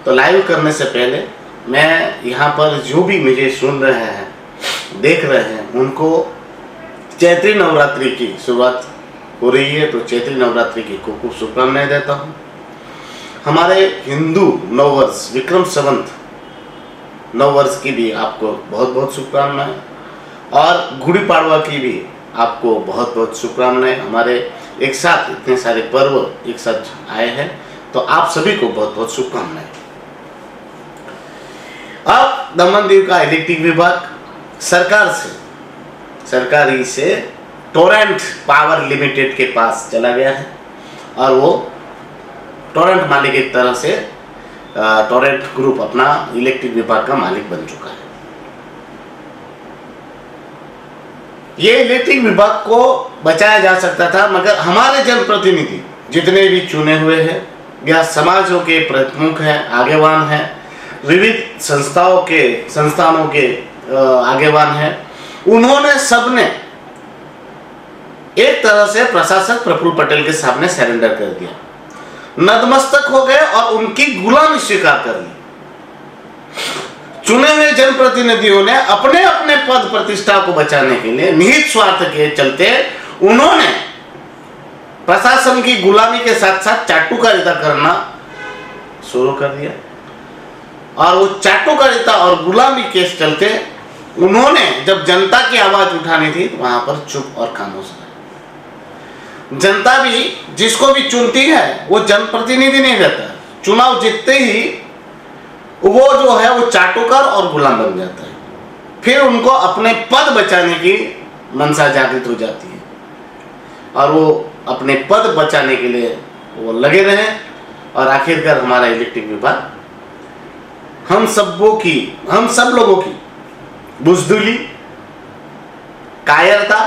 तो लाइव करने से पहले मैं यहाँ पर जो भी मुझे सुन रहे हैं, देख रहे हैं, उनको चैत्री नवरात्रि की शुरुआत हो रही है, तो चैत्री नवरात्रि की खूब शुभकामनाएं देता हूँ। हमारे हिंदू नववर्ष विक्रम संवत नववर्ष की भी आपको बहुत बहुत शुभकामनाएं, और गुड़ी पाड़वा की भी आपको बहुत बहुत शुभकामनाएं। हमारे एक साथ इतने सारे पर्व एक साथ आए हैं, तो आप सभी को बहुत बहुत शुभकामनाएं। अब दमन दीव का इलेक्ट्रिक विभाग सरकारी से टोरेंट पावर लिमिटेड के पास चला गया है, और वो टोरेंट मालिक एक तरह से टोरेंट ग्रुप अपना इलेक्ट्रिक विभाग का मालिक बन चुका है। ये इलेक्ट्रिक विभाग को बचाया जा सकता था, मगर हमारे जनप्रतिनिधि जितने भी चुने हुए हैं या समाजों के प्रमुख हैं, आगेवान हैं, विविध संस्थानों के आगेवान हैं, उन्होंने सबने एक तरह से प्रशासक प्रफुल्ल पटेल के सामने सरेंडर कर दिया, नतमस्तक हो गए और उनकी गुलामी स्वीकार कर ली। चुने हुए जनप्रतिनिधियों ने अपने अपने पद प्रतिष्ठा को बचाने के लिए निहित स्वार्थ के चलते उन्होंने प्रशासन की गुलामी के साथ साथ चाटुकारिता करना शुरू कर दिया, और वो चाटुकारिता और गुलामी के चलते उन्होंने जब जनता की आवाज उठानी थी तो वहां पर चुप और खामोश रहे। जनता भी जिसको भी चुनती है वो जनप्रतिनिधि नहीं रहता, चुनाव जीतते ही वो जो है वो चाटुकार और गुलाम बन जाता है। फिर उनको अपने पद बचाने की मनसा जागृत हो जाती है, और वो अपने पद बचाने के लिए वो लगे रहे, और आखिरकार हमारा इलेक्ट्रिक विभाग हम सब लोगों की बुजदिली कायरता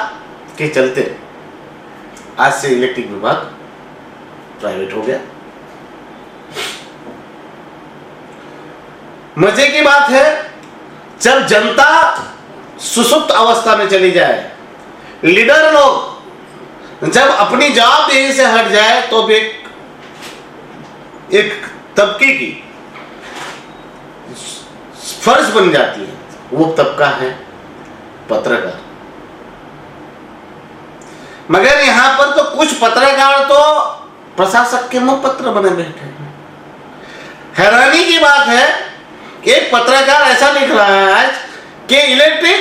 के चलते आज से इलेक्ट्रिक विभाग प्राइवेट हो गया। मजे की बात है, जब जनता सुसुप्त अवस्था में चली जाए, लीडर लोग जब अपनी जवाबदेही से हट जाए, तो एक तबके की फर्ज बन जाती है। वो तबका है पत्रकार। मगर यहां पर तो कुछ पत्रकार तो प्रशासक के मुखपत्र बने बैठे हैं। हैरानी की बात है, एक पत्रकार ऐसा लिख रहा है आज कि इलेक्ट्रिक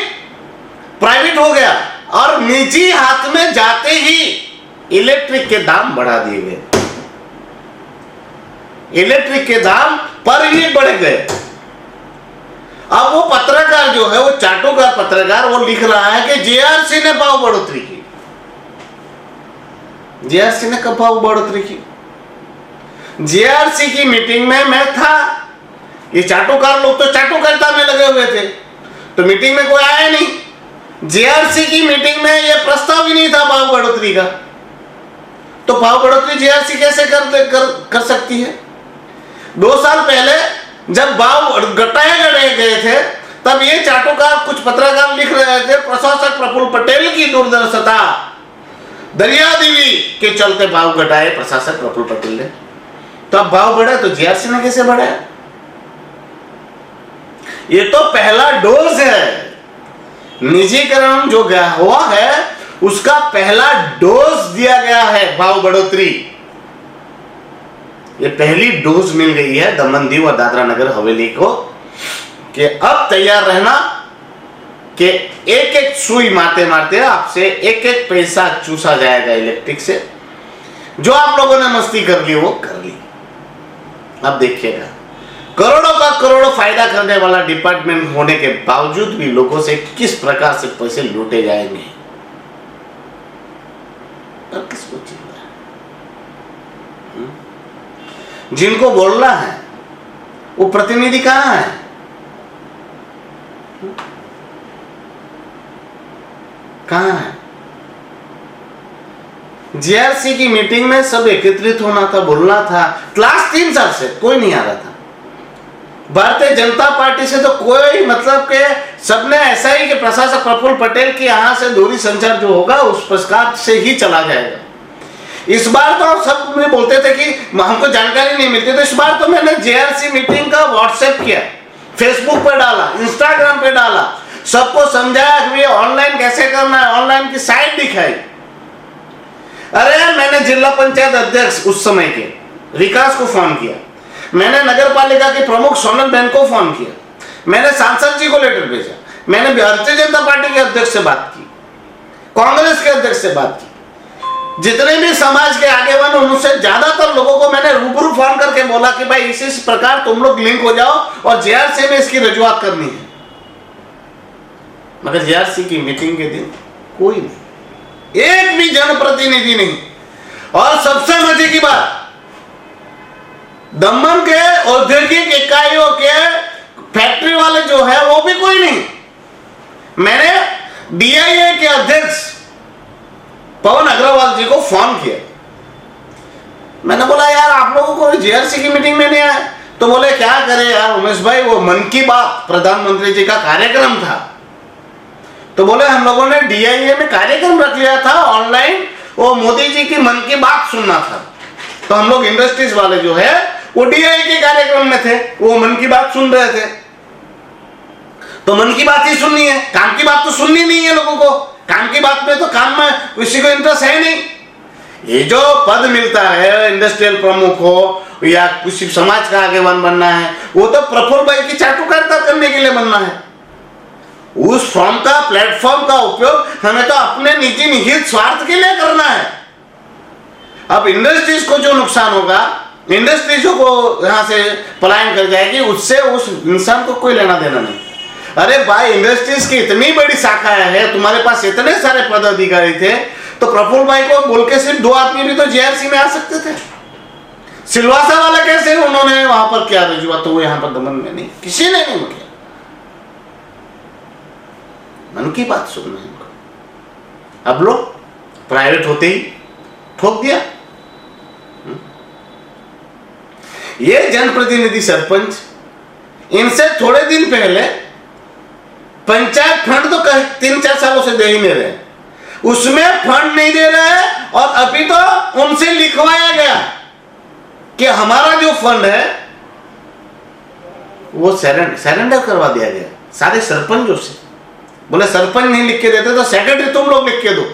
प्राइवेट हो गया, और निजी हाथ में जाते ही इलेक्ट्रिक के दाम बढ़ा दिए गए, इलेक्ट्रिक के दाम पर यूनिट बढ़ गए। अब वो पत्रकार जो है, वो चाटुकार पत्रकार, वो लिख रहा है कि जेआरसी ने भाव बढ़ोतरी की। जेआरसी ने कब भाव बढ़ोतरी की? जेआरसी की मीटिंग में मैं था, ये चाटुकार लोग तो चाटुकारिता में लगे हुए थे, तो मीटिंग में कोई आया नहीं। जेआरसी की मीटिंग में ये प्रस्ताव ही नहीं था भाव बढ़ोतरी का, तो भाव बढ़ोतरी जेआरसी कैसे कर सकती है? 2 साल पहले जब भाव घटाए गए थे, तब ये चाटुकार कुछ पत्रकार लिख रहे थे प्रशासक प्रफुल्ल पटेल की दूरदर्शिता दरियादिली के चलते भाव घटाए प्रशासक प्रफुल्ल पटेल ने। तो अब भाव बढ़ा तो जेआरसी ने कैसे बढ़ाया? ये तो पहला डोज है, निजीकरण जो हुआ है उसका पहला डोज दिया गया है भाव बढ़ोतरी। ये पहली डोज मिल गई है दमन दीव और दादरा नगर हवेली को, कि अब तैयार रहना कि एक एक सुई मारते मारते आपसे एक एक पैसा चूसा जाएगा इलेक्ट्रिक से। जो आप लोगों ने मस्ती कर ली वो कर ली। अब देखिएगा, करोड़ों का करोड़ों फायदा करने वाला डिपार्टमेंट होने के बावजूद भी लोगों से किस प्रकार से पैसे लूटे जाएंगे, और किसको चिंता है? जिनको बोलना है वो प्रतिनिधि कहां है? कहां है? जेआरसी की मीटिंग में सब एकत्रित होना था, बोलना था। लास्ट 3 साल से कोई नहीं आ रहा था। भारतीय जनता पार्टी से तो कोई मतलब के सबने ऐसा ही कि प्रशासक प्रफुल्ल पटेल की यहां से दूरी संचार जो होगा उस प्रकार से ही चला जाएगा। इस बार तो आप सब में बोलते थे कि हमको जानकारी नहीं मिलती, तो इस बार तो मैंने जेआरसी मीटिंग का व्हाट्सएप किया, फेसबुक पे डाला, इंस्टाग्राम पे डाला, सबको समझाया कि ऑनलाइन कैसे करना है, ऑनलाइन की साइट दिखाई। अरे मैंने जिला पंचायत अध्यक्ष उस समय के विकास को फोन किया, मैंने नगर पालिका के प्रमुख सोनल बहन को फोन किया, मैंने सांसद जी को लेटर भेजा, मैंने भारतीय जनता पार्टी के अध्यक्ष से बात की, कांग्रेस के अध्यक्ष से बात की, जितने भी समाज के आगेवान उनसे ज्यादातर लोगों को मैंने रूबरू फोन करके बोला कि भाई इस प्रकार तुम लोग लिंक हो जाओ और जेआरसी में इसकी रजूआत करनी है। मगर जेआरसी की मीटिंग के दिन कोई नहीं, एक भी जनप्रतिनिधि नहीं। और सबसे मजे की बात, दमन के औद्योगिक इकाइयों के फैक्ट्री वाले जो है वो भी कोई नहीं। मैंने डीआईए के अध्यक्ष पवन अग्रवाल जी को फोन किया, मैंने बोला यार आप लोगों को जेआरसी की मीटिंग में नहीं आए, तो बोले क्या करें यार उमेश भाई, वो मन की बात प्रधानमंत्री जी का कार्यक्रम था, तो बोले हम लोगों ने डीआईए में कार्यक्रम रख लिया था ऑनलाइन, वो मोदी जी की मन की बात सुनना था, तो हम लोग इंडस्ट्रीज वाले जो है वो डीआईए के कार्यक्रम में थे, वो मन की बात सुन रहे थे, तो मन की बात ही सुननी है, काम की बात तो सुननी नहीं है लोगों को, काम की बात में तो काम में किसी को इंटरेस्ट है नहीं। ये जो पद मिलता है इंडस्ट्रियल प्रमुख हो या किसी समाज का आगेवान बनना है, वो तो प्रफुल्ल भाई की चाटुकारिता करने के लिए बनना है। उस फॉर्म का प्लेटफॉर्म का उपयोग हमें तो अपने निजी निहित स्वार्थ के लिए करना है। अब इंडस्ट्रीज को जो नुकसान होगा, इंडस्ट्रीजों को यहां से पलायन कर जाएगी, उससे उस इंसान को कोई लेना देना नहीं। अरे भाई इंडस्ट्रीज की इतनी बड़ी शाखाएं है, तुम्हारे पास इतने सारे पदाधिकारी थे, तो प्रफुल्ल भाई को बोल के सिर्फ 2 आदमी भी तो जेआरसी में आ सकते थे। सिलवासा वाला कैसे उन्होंने वहां पर क्या रजूआत, तो वो यहां पर दमन में नहीं, किसी ने नहीं किया। मन की बात सुनना है। अब लोग प्राइवेट होते ही ठोक दिया। ये जनप्रतिनिधि सरपंच, इनसे थोड़े दिन पहले पंचायत फंड तो 3-4 सालों से दे ही नहीं रहे, उसमें फंड नहीं दे रहे, और अभी तो उनसे लिखवाया गया कि हमारा जो फंड है वो सरेंडर करवा दिया गया सारे सरपंचों से। बोले सरपंच नहीं लिख के देते तो सेक्रेटरी तुम लोग लिख के दो,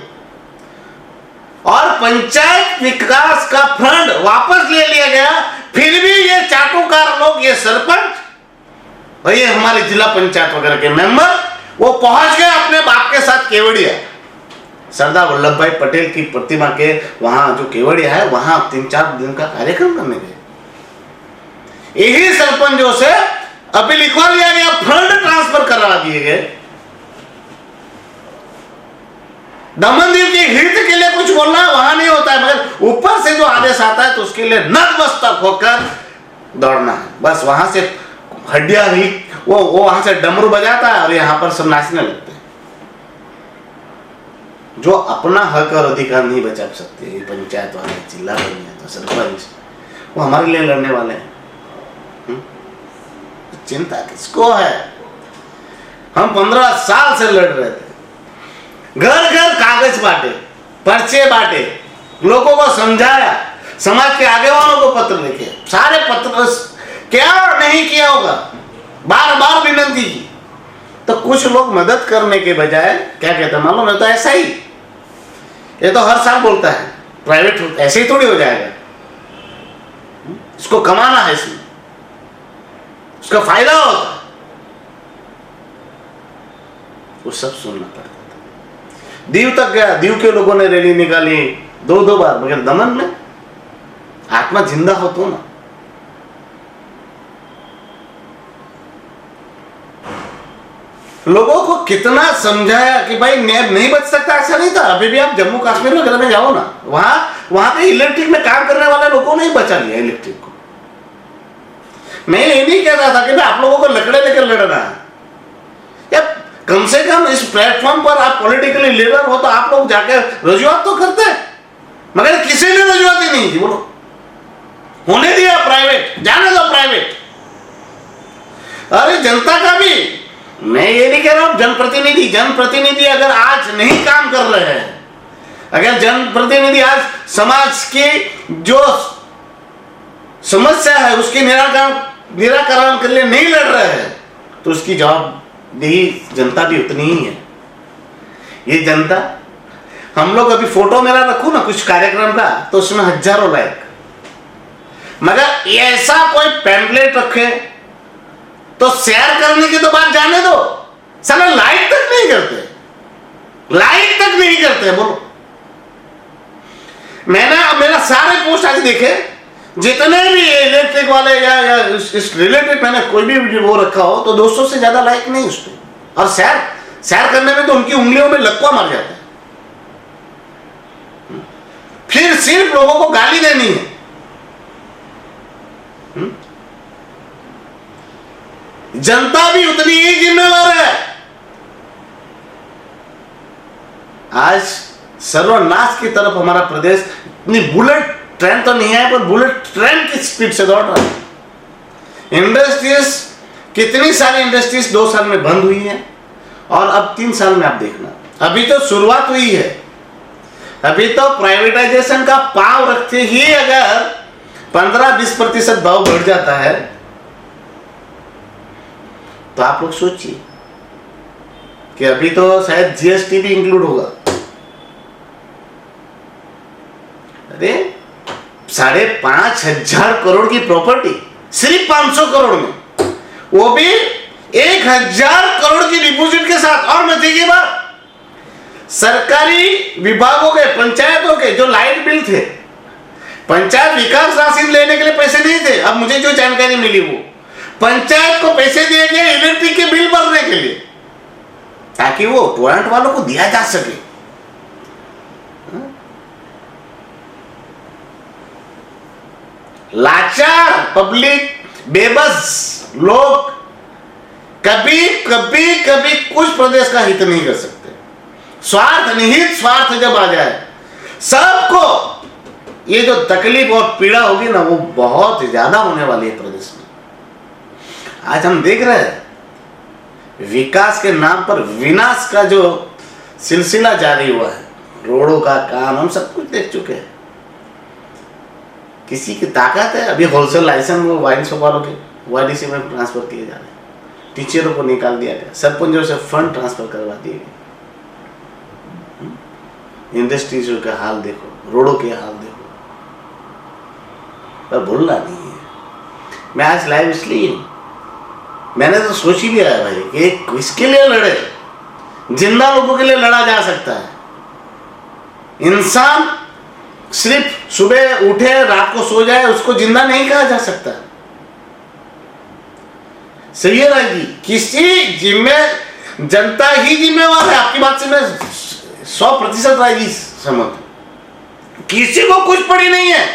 और पंचायत विकास का फंड वापस ले लिया गया। फिर भी ये चाटुकार लोग, ये सरपंच और ये हमारे जिला पंचायत वगैरह के मेंबर, वो पहुंच गए अपने बाप के साथ केवड़िया, सरदार वल्लभ भाई पटेल की प्रतिमा के वहां जो केवड़िया है, वहां 3-4 दिन का कार्यक्रम करने गए। यही सरपंचों से अभी लिखवा लिया गया, फंड ट्रांसफर करा दिए गए। दमनदीव के हित के लिए कुछ बोलना वहां नहीं होता है, मगर ऊपर से जो आदेश आता है तो उसके लिए नतमस्तक होकर दौड़ना है। बस वहां से हड्डियां ही वो वहां से डमरू बजाता है और यहाँ पर सब नाचने लगते हैं। जो अपना हक और अधिकार नहीं बचा सकते, ये पंचायत वाले, जिला पंचायत, सरपंच, वो हमारे लिए लड़ने वाले हैं। चिंता किसको है? हम 15 साल से लड़ रहे थे, घर घर कागज बांटे, पर्चे बांटे, लोगों को समझाया, समाज के आगेवानों को पत्र लिखे, सारे पत्र क्या नहीं किया होगा, बार बार विनती की, तो कुछ लोग मदद करने के बजाय क्या कहते हैं मालूम है, तो ऐसा ही, ये तो हर साल बोलता है प्राइवेट ऐसे ही थोड़ी हो जाएगा, इसको कमाना है, इसमें उसका फायदा होता है, वो सब सुनना पड़ता था। दीव तक गया, दीव के लोगों ने रैली निकाली 2-2 बार, मगर दमन में आत्मा जिंदा हो तो ना। लोगों को कितना समझाया कि भाई नहीं बच सकता, ऐसा नहीं था। अभी भी आप जम्मू कश्मीर वगैरह में जाओ ना, वहां पे इलेक्ट्रिक में काम करने वाले लोगों ने ही बचा लिया इलेक्ट्रिक को। मैं ये नहीं कह रहा था कि आप लोगों को लकड़े लेकर लड़ना है, या कम से कम इस प्लेटफॉर्म पर आप पॉलिटिकली लीडर हो तो आप लोग जाकर रजूआत तो करते, मगर किसी ने रजूआत ही नहीं की। बोलो होने दिया प्राइवेट, जाने दो प्राइवेट। अरे जनता का भी, मैं ये नहीं कह रहा हूं जनप्रतिनिधि अगर आज नहीं काम कर रहे हैं, अगर जनप्रतिनिधि आज समाज की जो समस्या है उसके निराकरण के लिए नहीं लड़ रहे हैं तो उसकी जवाबदेही जनता भी उतनी ही है। ये जनता, हम लोग अभी फोटो मेरा रखूं ना कुछ कार्यक्रम का तो उसमें हजारों लाइक, मगर ऐसा कोई पैम्पलेट रखे तो शेयर करने की तो बात जाने दो, साला लाइक तक नहीं करते, लाइक तक नहीं करते। बोलो, मैंने मेरा सारे पोस्ट आज देखे, जितने भी इलेक्ट्रिक वाले या इस रिलेटेड मैंने कोई भी वीडियो वो रखा हो तो 200 से ज्यादा लाइक नहीं उस पर, और शेयर करने में तो उनकी उंगलियों में लकवा मर जाता है। फिर सिर्फ लोगों को गाली देनी है। जनता भी उतनी ही जिम्मेवार है। आज सर्वनाश की तरफ हमारा प्रदेश, इतनी बुलेट ट्रेन तो नहीं है पर बुलेट ट्रेन की स्पीड से दौड़ रहा है। इंडस्ट्रीज, कितनी सारी इंडस्ट्रीज 2 साल में बंद हुई है और अब 3 साल में आप देखना, अभी तो शुरुआत हुई है। अभी तो प्राइवेटाइजेशन का पाव रखते ही अगर 15-20% भाव बढ़ जाता है तो आप लोग सोचिए कि अभी तो शायद जीएसटी भी इंक्लूड होगा। अरे 5,500 करोड़ की प्रॉपर्टी सिर्फ 500 करोड़ में, वो भी 1,000 करोड़ की डिपॉजिट के साथ। और मजे की बात, सरकारी विभागों के, पंचायतों के जो लाइट बिल थे, पंचायत विकास राशि लेने के लिए पैसे नहीं थे। अब मुझे जो जानकारी मिली वो पंचायत को पैसे दिए गए इलेक्ट्रिक के बिल भरने के लिए, ताकि वो टोरेंट वालों को दिया जा सके। लाचार पब्लिक, बेबस लोग कभी कभी कभी कुछ प्रदेश का हित नहीं कर सकते। स्वार्थ, निहित स्वार्थ जब आ जाए सबको, ये जो तकलीफ और पीड़ा होगी ना वो बहुत ज्यादा होने वाली है प्रदेश में। आज हम देख रहे हैं विकास के नाम पर विनाश का जो सिलसिला जारी हुआ है, रोडों का काम हम सब कुछ देख चुके हैं। किसी की ताकत है, अभी होलसेल लाइसेंस वो वाइन शॉप वालों के वाईडीसी में ट्रांसफर किए जा रहे हैं, टीचरों को निकाल दिया गया, सरपंचों से फंड ट्रांसफर करवा दिए गए। इंडस्ट्रीज का हाल देखो, रोडों के हाल देखो, पर भूलना नहीं है। मैं आज लाइव इसलिए, मैंने तो सोच ही लिया है भाई कि किसके लिए लड़े, जिंदा लोगों के लिए लड़ा जा सकता है। इंसान सिर्फ सुबह उठे रात को सो जाए उसको जिंदा नहीं कहा जा सकता। सही है राय जी, किसी जनता ही जिम्मेवार है। आपकी बात से मैं 100% राय जी सहमत हूं। किसी को कुछ पड़ी नहीं है।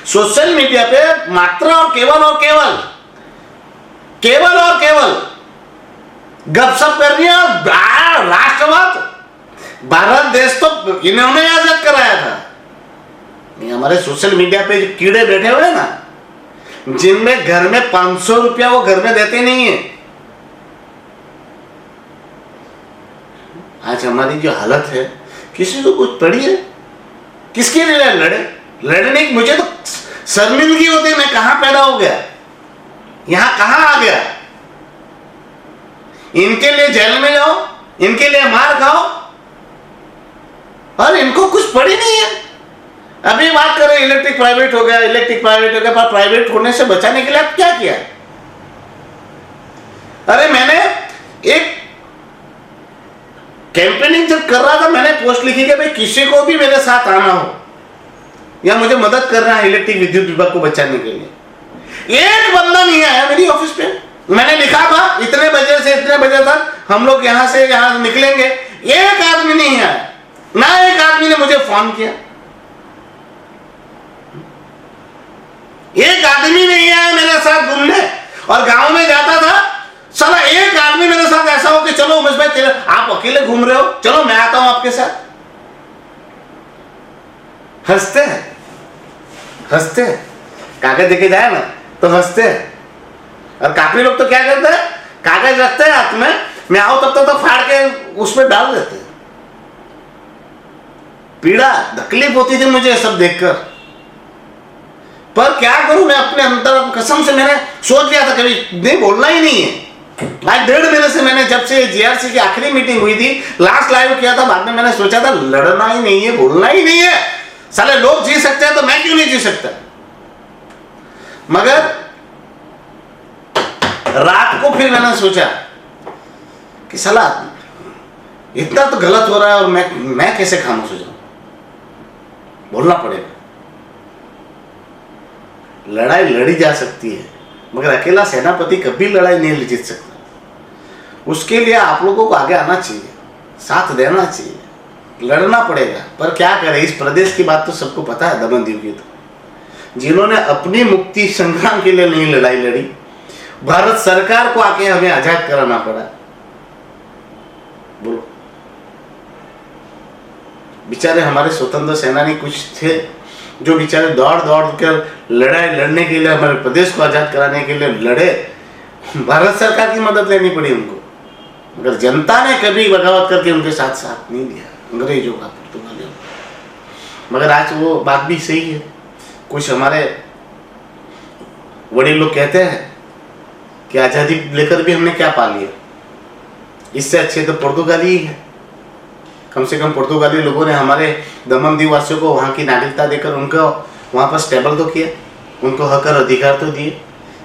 सोशल मीडिया पे मात्र और केवल गपशप कर रही है। राष्ट्रवाद, भारत देश तो इन्होंने आजाद कराया था। ये हमारे सोशल मीडिया पे जो कीड़े बैठे हुए हैं ना, जिनमें घर में 500 रुपया वो घर में देते नहीं है। आज हमारी जो हालत है, किसी को कुछ पड़ी है, किसके लिए लड़ने की मुझे तो शर्मिंदगी होती है। मैं कहां पैदा हो गया, यहां कहां आ गया। इनके लिए जेल में जाओ, इनके लिए मार खाओ, और इनको कुछ पड़ी नहीं है। अभी बात करें इलेक्ट्रिक प्राइवेट हो गया, पर प्राइवेट होने से बचाने के लिए आप क्या किया? अरे मैंने एक कैंपेनिंग जब कर रहा था, मैंने पोस्ट लिखी कि भाई किसी को भी मेरे साथ आना हो या मुझे मदद करना है इलेक्ट्रिक विद्युत विभाग को बचाने के लिए। एक बंदा नहीं आया मेरी ऑफिस पे। मैंने लिखा था इतने बजे से इतने बजे तक हम लोग यहां से यहां निकलेंगे, एक आदमी नहीं आया, ना एक आदमी ने मुझे फोन किया, एक आदमी नहीं आया मेरे साथ घूमने। और गांव में जाता था, साला एक आदमी मेरे साथ ऐसा हो कि चलो उमेश भाई तेरे, आप अकेले घूम रहे हो, चलो मैं आता हूं आपके साथ। हंसते हैं कागज देके जाए ना तो हंसते हैं। और काफी लोग तो क्या करते हैं, कागज रखते हैं हाथ में, मैं आओ तब तक तो फाड़ के उसमें डाल देते हैं। पीड़ा तकलीफ होती थी मुझे सब देखकर, पर क्या करूं मैं अपने अंदर, कसम से मैंने सोच लिया था कभी नहीं बोलना ही नहीं है। आज 1.5 महीने से मैंने, जब से जीआरसी की आखिरी मीटिंग हुई थी, लास्ट लाइव किया था, बाद में मैंने सोचा था लड़ना ही नहीं है, बोलना ही नहीं है, साले लोग जी सकते हैं तो मैं क्यों नहीं जी सकता। मगर रात को फिर मैंने सोचा कि साला इतना तो गलत हो रहा है और मैं कैसे खामोश हो जाऊं, बोलना पड़ेगा। लड़ाई लड़ी जा सकती है मगर अकेला सेनापति कभी लड़ाई नहीं जीत सकता। उसके लिए आप लोगों को आगे आना चाहिए, साथ देना चाहिए, लड़ना पड़ेगा। पर क्या करें, इस प्रदेश की बात तो सबको पता है, दमनदीव की तो, जिन्होंने अपनी मुक्ति संग्राम के लिए नहीं लड़ाई लड़ी, भारत सरकार को आके हमें आजाद कराना पड़ा। बोलो, बेचारे हमारे स्वतंत्र सेनानी कुछ थे जो बेचारे दौड़ दौड़ कर लड़ाई लड़ने के लिए, हमारे प्रदेश को आजाद कराने के लिए लड़े। भारत सरकार की मदद लेनी पड़ी उनको, मगर जनता ने कभी बगावत करके उनके साथ साथ नहीं दिया, अंग्रेजों का, पुर्तगालियों का। मगर आज वो बात भी सही है। कुछ हमारे बड़े लोग कहते हैं कि आजादी लेकर भी हमने क्या पा लिया, इससे अच्छे तो पुर्तगाली ही है। कम से कम पुर्तगाली लोगों ने हमारे दमनदीव वासियों को वहाँ की नागरिकता देकर उनको वहाँ पर स्टेबल तो किया, उनको हक और अधिकार तो दिए।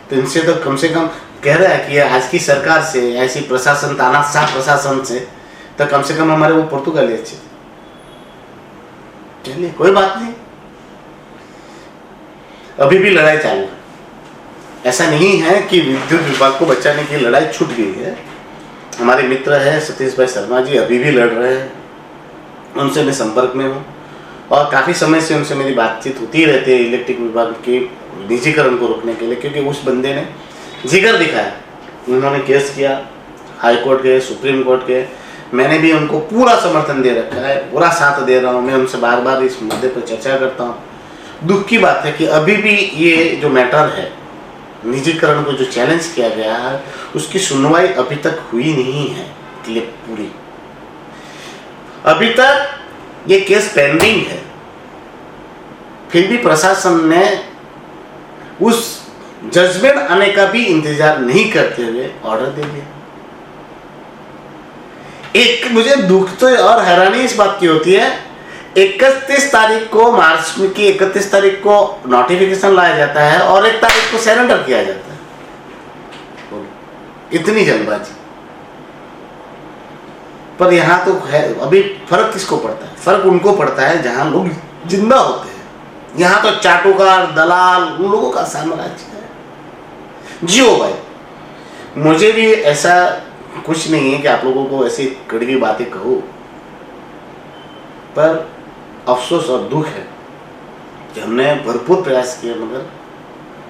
तो इनसे तो कम से कम कह रहा है कि आज की सरकार से, ऐसी प्रशासन, तानाशाह प्रशासन से तो कम से कम हमारे वो पुर्तगाली अच्छे थे। चलिए कोई बात नहीं, अभी भी लड़ाई चालू है। ऐसा नहीं है कि विद्युत विभाग को बचाने की लड़ाई छूट गई है। हमारे मित्र है सतीश भाई शर्मा जी, अभी भी लड़ रहे हैं, उनसे मैं संपर्क में हूँ और काफ़ी समय से उनसे मेरी बातचीत होती रहती है इलेक्ट्रिक विभाग के निजीकरण को रोकने के लिए, क्योंकि उस बंदे ने जिगर दिखाया। उन्होंने केस किया, हाई कोर्ट गए, सुप्रीम कोर्ट गए, मैंने भी उनको पूरा समर्थन दे रखा है, पूरा साथ दे रहा हूँ। मैं उनसे बार बार इस मुद्दे पर चर्चा करता हूँ। दुख की बात है कि अभी भी ये जो मैटर है, निजीकरण को जो चैलेंज किया गया है, उसकी सुनवाई अभी तक हुई नहीं है पूरी। अभी तक ये केस पेंडिंग है, फिर भी प्रशासन ने उस जजमेंट आने का भी इंतजार नहीं करते हुए ऑर्डर दे दिया। एक मुझे दुख तो और हैरानी इस बात की होती है, 31 तारीख को, मार्च की 31 तारीख को नोटिफिकेशन लाया जाता है और 1 तारीख को सरेंडर किया जाता है। इतनी जल्दबाजी। पर यहाँ तो है, अभी फर्क किसको पड़ता है? फर्क उनको पड़ता है जहाँ लोग जिंदा होते हैं। यहाँ तो चाटुकार, दलाल, उन लोगों का साम्राज्य है। जियो भाई, मुझे भी ऐसा कुछ नहीं है कि आप लोगों को ऐसी कड़वी बातें कहूँ, पर अफसोस और दुख है कि हमने भरपूर प्रयास किया मगर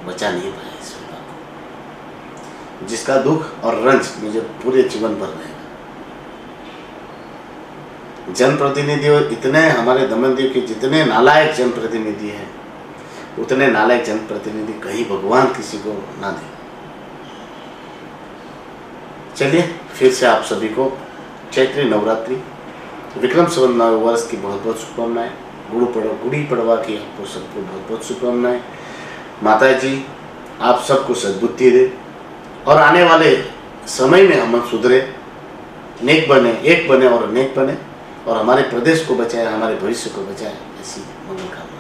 बचा नहीं पाया इस विभाग को, जिसका दुख और रंज मुझे पूरे जीवन भर रहेगा। जनप्रतिनिधि इतने, हमारे दमनदीव के जितने नालायक जनप्रतिनिधि हैं, उतने नालायक जनप्रतिनिधि कहीं भगवान किसी को ना दे। चलिए, फिर से आप सभी को चैत्री नवरात्रि, विक्रम संवत नव वर्ष की बहुत बहुत शुभकामनाएं। गुड़ी पड़वा की आपको सबको बहुत बहुत शुभकामनाएं। माता जी आप सबको सद्बुद्धि दे और आने वाले समय में हम सुधरे, नेक बने, एक बने और नेक बने, और हमारे प्रदेश को बचाए, हमारे भविष्य को बचाए, ऐसी मनोकामना।